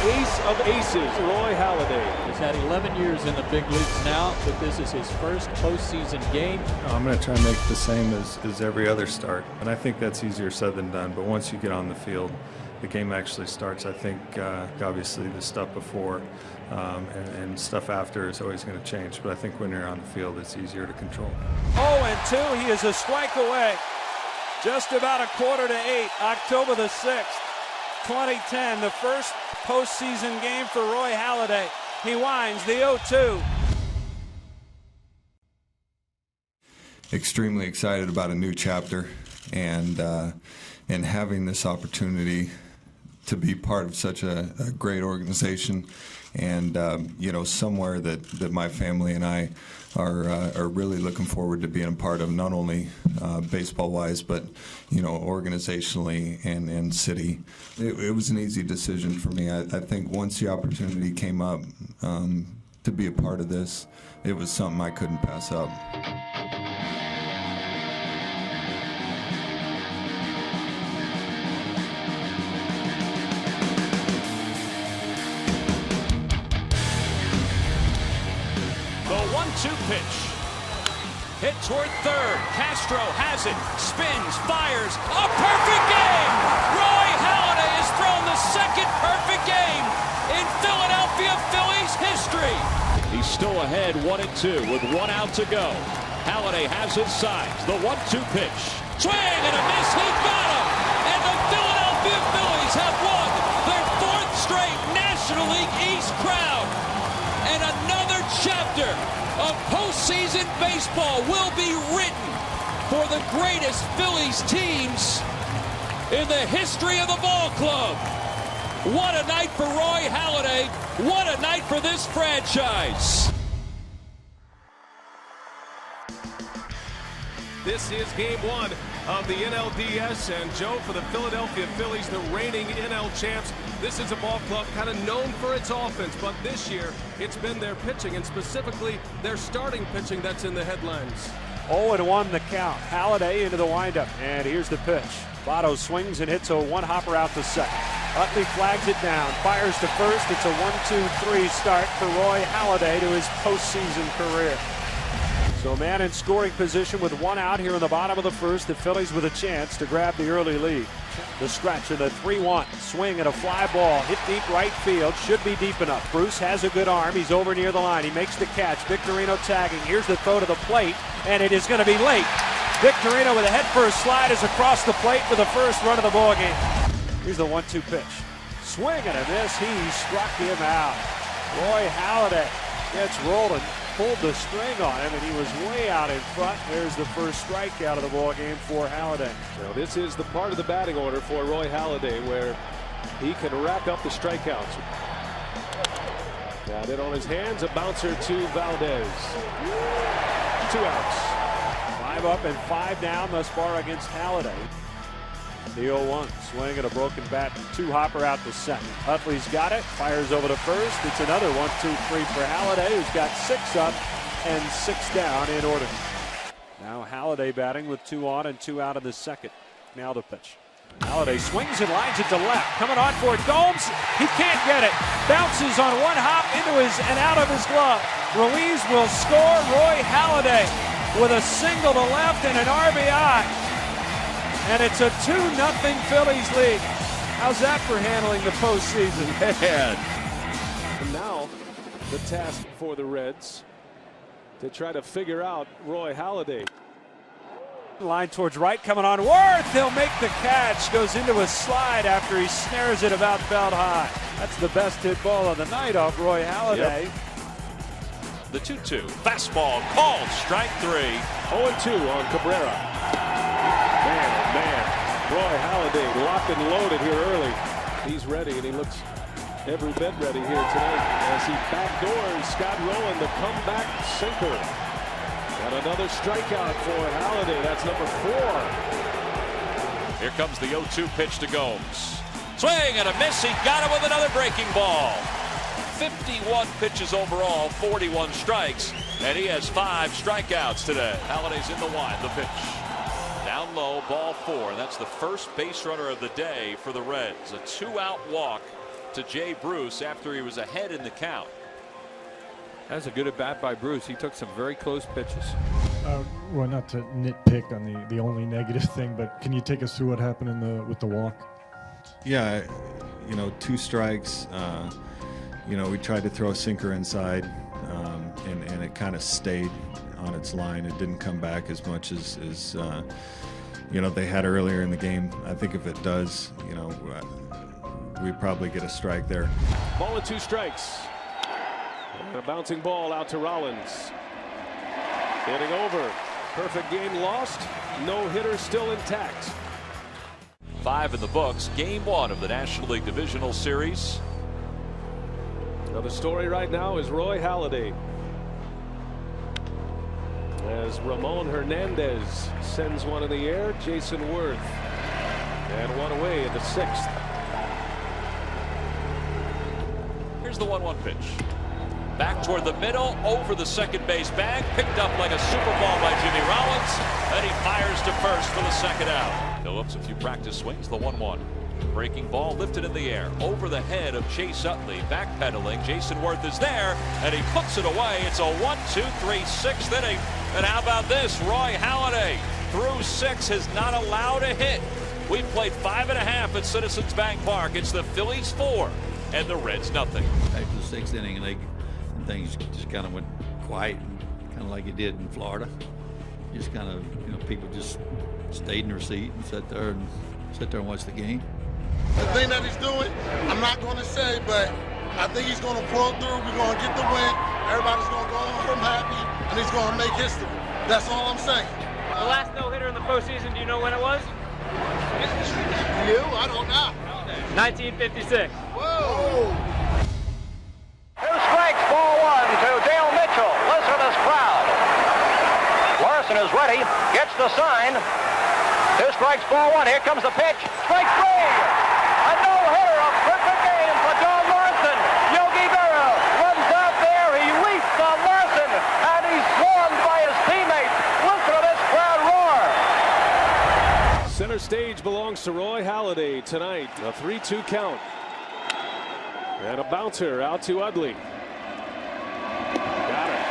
ace of aces, Roy Halladay. He's had 11 years in the big leagues now, but this is his first postseason game. I'm going to try and make it the same as every other start, and I think that's easier said than done. But once you get on the field, the game actually starts. I think obviously the stuff before and stuff after is always going to change, but I think when you're on the field, it's easier to control. 0-2, he is a strike away. Just about 7:45, October the 6th, 2010, the first postseason game for Roy Halladay. He winds the 0-2. Extremely excited about a new chapter and having this opportunity to be part of such a great organization, and you know, somewhere that my family and I are really looking forward to being a part of, not only baseball-wise, but you know, organizationally and city. It was an easy decision for me. I think once the opportunity came up to be a part of this, it was something I couldn't pass up. The 1-2 pitch. Hit toward third. Castro has it. Spins, fires. A perfect game! Roy Halladay has thrown the second perfect game in Philadelphia Phillies history. He's still ahead 1-2 with 1 out to go. Halladay has his sides. The 1-2 pitch. Swing and a miss. He got him! And the Philadelphia Phillies have won their 4th straight National League East crown. And another chapter of postseason baseball will be written for the greatest Phillies teams in the history of the ball club. What a night for Roy Halladay. What a night for this franchise. This is game 1 of the NLDS, and Joe, for the Philadelphia Phillies, the reigning NL champs, this is a ball club kind of known for its offense, but this year it's been their pitching, and specifically their starting pitching, that's in the headlines. 0-1 the count. Halladay into the windup, and here's the pitch. Votto swings and hits a one-hopper out to second. Utley flags it down, fires to first. It's a 1-2-3 start for Roy Halladay to his postseason career. So man in scoring position with 1 out here in the bottom of the first. The Phillies with a chance to grab the early lead. The stretch of the 3-1. Swing and a fly ball. Hit deep right field. Should be deep enough. Bruce has a good arm. He's over near the line. He makes the catch. Victorino tagging. Here's the throw to the plate, and it is going to be late. Victorino with a head-first slide is across the plate for the first run of the ball game. Here's the 1-2 pitch. Swing and a miss. He struck him out. Roy Halladay gets rolling. Pulled the string on him, and he was way out in front. There's the first strikeout of the ball game for Halladay. So this is the part of the batting order for Roy Halladay where he can rack up the strikeouts. Got it on his hands, a bouncer to Valdez. 2 outs. 5 up and 5 down thus far against Halladay. The 0-1, swing and a broken bat, 2-hopper out to second. Utley's got it, fires over to first. It's another 1-2-3 for Halladay, who's got 6 up and 6 down in order. Now Halladay batting with 2 on and 2 out of the second. Now the pitch. Halladay swings and lines it to left. Coming on for it, Gomes. He can't get it. Bounces on 1 hop into his and out of his glove. Ruiz will score. Roy Halladay with a single to left and an RBI. And it's a 2-0 Phillies lead. How's that for handling the postseason? And now the task for the Reds to try to figure out Roy Halladay. Line towards right, coming on Worth. He'll make the catch. Goes into a slide after he snares it about belt high. That's the best hit ball of the night off Roy Halladay. Yep. The 2-2 fastball called strike 3. 0-2 on Cabrera. Man, Roy Halladay locked and loaded here early. He's ready, and he looks every bit ready here tonight as he backdoors Scott Rowan, the comeback sinker. And another strikeout for Halladay. That's number 4. Here comes the 0-2 pitch to Gomes. Swing and a miss. He got him with another breaking ball. 51 pitches overall, 41 strikes, and he has 5 strikeouts today. Halladay's in the wind, the pitch. Down low, ball 4. That's the first base runner of the day for the Reds. A 2-out walk to Jay Bruce after he was ahead in the count. That's a good at bat by Bruce. He took some very close pitches. Well, not to nitpick on the only negative thing, but can you take us through what happened with the walk? Yeah, 2 strikes. We tried to throw a sinker inside, and it kind of stayed on its line. It didn't come back as much as they had earlier in the game. I think if it does, we probably get a strike there. Ball and 2 strikes. And a bouncing ball out to Rollins. Hitting over. Perfect game lost. No hitter still intact. 5 in the books. Game 1 of the National League Divisional Series. Now the story right now is Roy Halladay, as Ramon Hernandez sends one in the air. Jason Worth, and one away in the 6th. Here's the 1-1 pitch. Back toward the middle, over the second base bag, picked up like a super ball by Jimmy Rollins, and he fires to first for the second out. Phillips, a few practice swings, the 1-1. Breaking ball lifted in the air over the head of Chase Utley, backpedaling. Jason Worth is there, and he puts it away. It's a 1-2-3 6th inning. And how about this? Roy Halladay through 6 has not allowed a hit. We played 5.5 at Citizens Bank Park. It's the Phillies 4 and the Reds nothing. After the 6th inning, and things just kind of went quiet, kind of like it did in Florida. Just kind of, people just stayed in their seat and sat there and watched the game. The thing that he's doing, I'm not going to say, but I think he's going to pull through. We're going to get the win. Everybody's going to go home happy, and he's going to make history. That's all I'm saying. The last no-hitter in the postseason, do you know when it was? You? I don't know. 1956. Whoa! 2 strikes, ball 1 to Dale Mitchell. Listen to this crowd. Larson is ready, gets the sign. 2 strikes, ball 1. Here comes the pitch. Strike 3. A no-hitter, a perfect game for John Larson. Yogi Berra runs out there. He leaps on Larson, and he's swarmed by his teammates. Listen to this crowd roar. Center stage belongs to Roy Halladay tonight. A 3-2 count. And a bouncer out to Utley. Got it.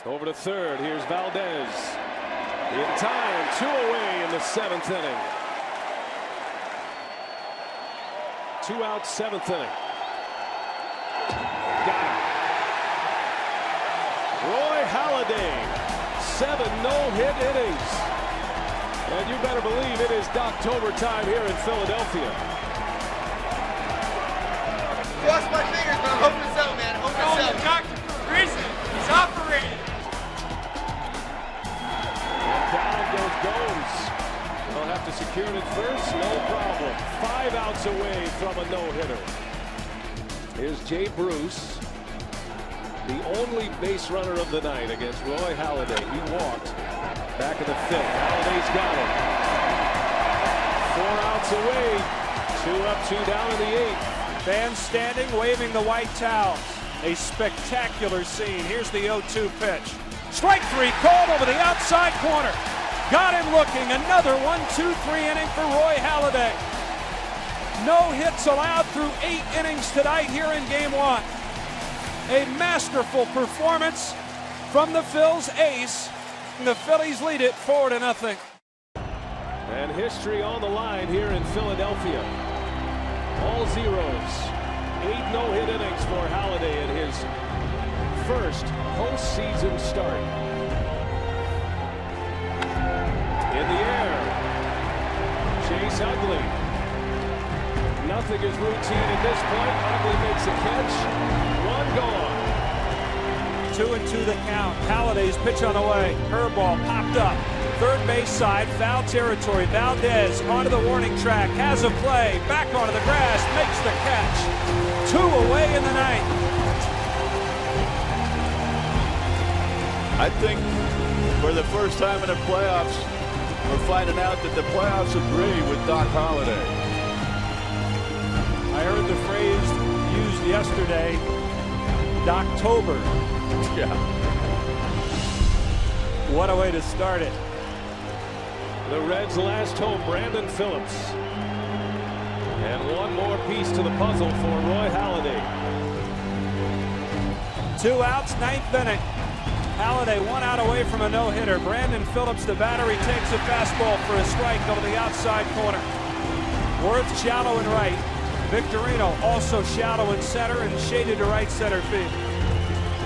Over to third. Here's Valdez. In time. 2 away in the 7th inning. 2 out, 7th inning. Got it. Roy Halladay. 7 no-hit innings. And you better believe it is Doctober time here in Philadelphia. Cross my fingers, but I'm hoping so, man. Hoping so. Doctor for a reason. He's operating. And down goes Gomes. They'll have to secure it at first. No problem. 5 outs away from a no-hitter. Here's Jay Bruce, the only base runner of the night against Roy Halladay. He walked. Back in the 5th. Halladay's got it. 4 outs away. 2 up, 2 down in the 8th. Fans standing, waving the white towels. A spectacular scene. Here's the 0-2 pitch. Strike 3 called over the outside corner. Got him looking. Another 1-2-3 inning for Roy Halladay. No hits allowed through 8 innings tonight here in Game 1. A masterful performance from the Phil's ace. The Phillies lead it 4-0. And history on the line here in Philadelphia. All zeros. 8 no-hit innings for Halladay in his first postseason start. In the air. Chase Utley. Nothing is routine at this point. Utley makes a catch. 1 gone. 2-2 the count. Halladay's pitch on the way. Curveball popped up. Third base side, foul territory. Valdez onto the warning track. Has a play. Back onto the grass. Makes the catch. 2 away in the ninth. I think for the first time in the playoffs, we're finding out that the playoffs agree with Doc Halladay. I heard the phrase used yesterday, Doctober. Yeah. What a way to start it. The Reds' last hope, Brandon Phillips. And one more piece to the puzzle for Roy Halladay. 2 outs, 9th inning. Halladay 1 out away from a no-hitter. Brandon Phillips, the batter, he takes a fastball for a strike over the outside corner. Worth shallow and right. Victorino also shallow in center and shaded to right center field.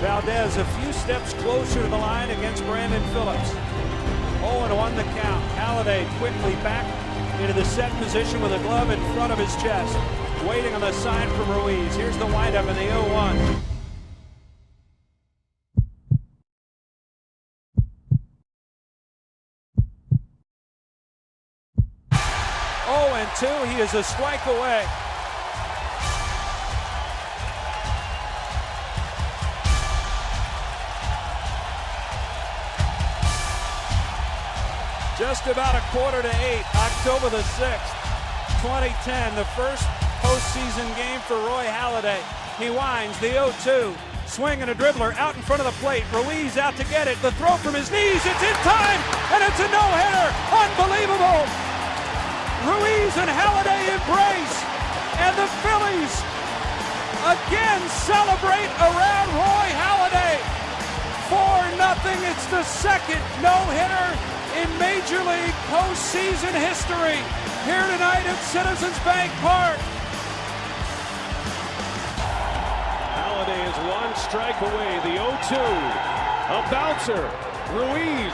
Valdez a few steps closer to the line against Brandon Phillips. 0-1 the count. Halladay quickly back into the set position with a glove in front of his chest. Waiting on the sign from Ruiz. Here's the windup in the 0-1. 0-2, he is a strike away. Just about 7:45, October the 6th, 2010, the first postseason game for Roy Halladay. He winds the 0-2, swing and a dribbler out in front of the plate. Ruiz out to get it, the throw from his knees, it's in time, and it's a no-hitter. Unbelievable! Ruiz and Halladay embrace, and the Phillies again celebrate around Roy Halladay. 4-0, it's the second no-hitter in Major League postseason history here tonight at Citizens Bank Park. Halladay is 1 strike away, the 0-2. A bouncer, Ruiz.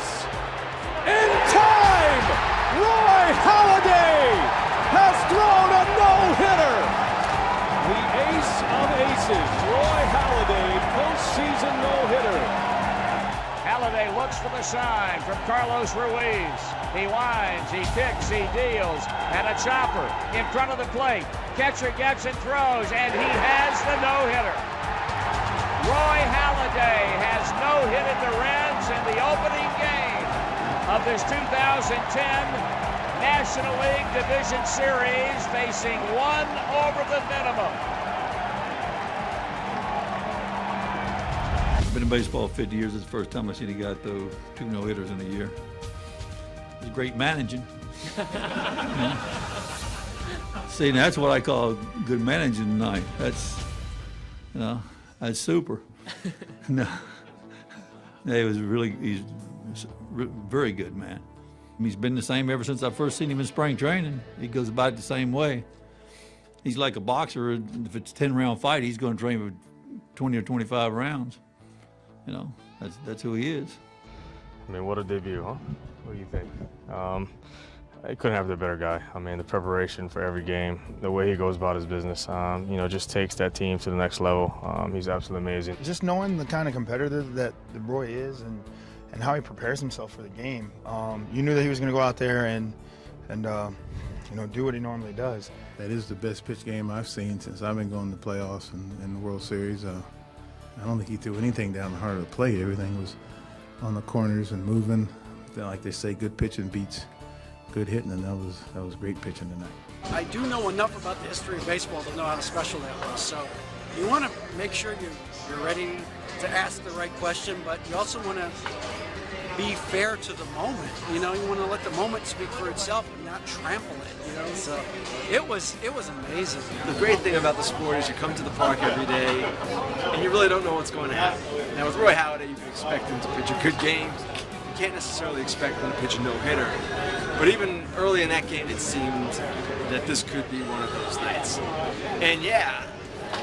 In time, Roy Halladay has thrown a no-hitter. The ace of aces, Roy Halladay, postseason no-hitter. Halladay looks for the sign from Carlos Ruiz. He winds, he kicks, he deals, and a chopper in front of the plate. Catcher gets and throws, and he has the no-hitter. Roy Halladay has no-hitted the Reds in the opening game of this 2010 National League Division Series, facing 1 over the minimum. I've been in baseball 50 years. It's the first time I've seen a guy throw 2 no-hitters in a year. It was great managing. See, that's what I call good managing tonight. That's, that's super. No, he's a very good man. He's been the same ever since I first seen him in spring training. He goes about it the same way. He's like a boxer. If it's a 10-round fight, he's going to train for 20 or 25 rounds. That's who he is. I mean, what a debut, huh? What do you think? I couldn't have the better guy. I mean, the preparation for every game, the way he goes about his business, just takes that team to the next level. He's absolutely amazing. Just knowing the kind of competitor that Roy is and how he prepares himself for the game, you knew that he was going to go out there and do what he normally does. That is the best pitch game I've seen since I've been going to the playoffs and the World Series. I don't think he threw anything down the heart of the plate. Everything was on the corners and moving. Like they say, good pitching beats good hitting, and that was great pitching tonight. I do know enough about the history of baseball to know how special that was. So you want to make sure you're ready to ask the right question, but you also want to be fair to the moment. You want to let the moment speak for itself and not trample it. So it was amazing. The great thing about the sport is you come to the park every day and you really don't know what's going to happen. Now with Roy Halladay, you can expect him to pitch a good game. You can't necessarily expect him to pitch a no-hitter. But even early in that game, it seemed that this could be one of those nights. And yeah,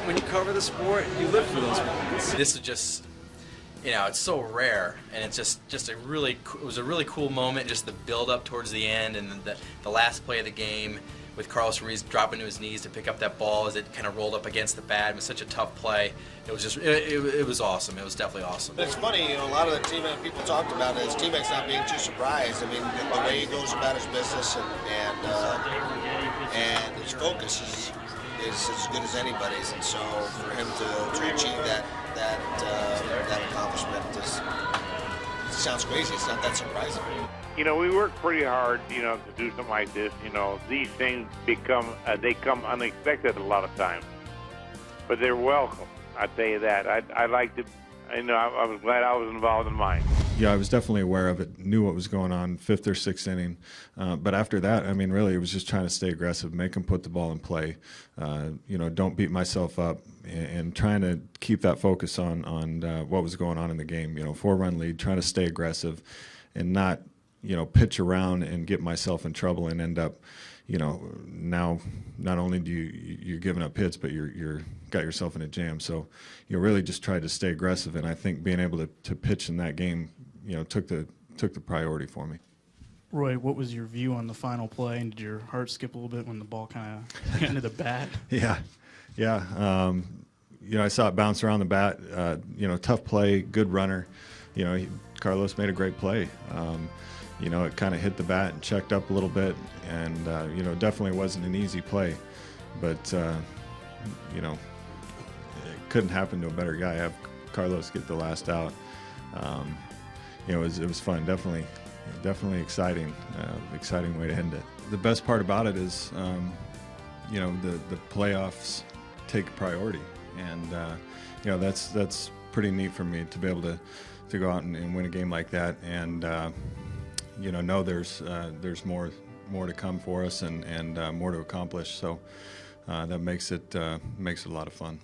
when you cover the sport, you live for those moments. This is just, it's so rare, and it's just it was a really cool moment, just the build up towards the end, and the last play of the game with Carlos Ruiz dropping to his knees to pick up that ball as it kind of rolled up against the bat. It was such a tough play. It was just, it was awesome. It was definitely awesome. But it's funny, a lot of the teammates, people talked about it, his teammates not being too surprised. I mean, the way he goes about his business and his focus is as good as anybody's, and so for him to achieve that accomplishment it sounds crazy. It's not that surprising. We work pretty hard, to do something like this. These things they come unexpected a lot of times, but they're welcome. I tell you that. I like to, I was glad I was involved in mine. Yeah, I was definitely aware of it, knew what was going on, 5th or 6th inning. But after that, I mean, really, it was just trying to stay aggressive, make them put the ball in play, don't beat myself up, and trying to keep that focus on what was going on in the game. 4-run lead, trying to stay aggressive and not, pitch around and get myself in trouble and end up, now not only do you're giving up hits, but you're got yourself in a jam. So you really just tried to stay aggressive, and I think being able to pitch in that game, took the priority for me. Roy, what was your view on the final play, and did your heart skip a little bit when the ball kind of got into the bat? Yeah. I saw it bounce around the bat. Tough play, good runner. Carlos made a great play. It kind of hit the bat and checked up a little bit, and definitely wasn't an easy play, but it couldn't happen to a better guy. Have Carlos get the last out. It was fun. Definitely exciting. Exciting way to end it. The best part about it is, the playoffs take priority, and that's pretty neat for me to be able to go out and win a game like that, and know there's more to come for us and more to accomplish. So that makes it a lot of fun.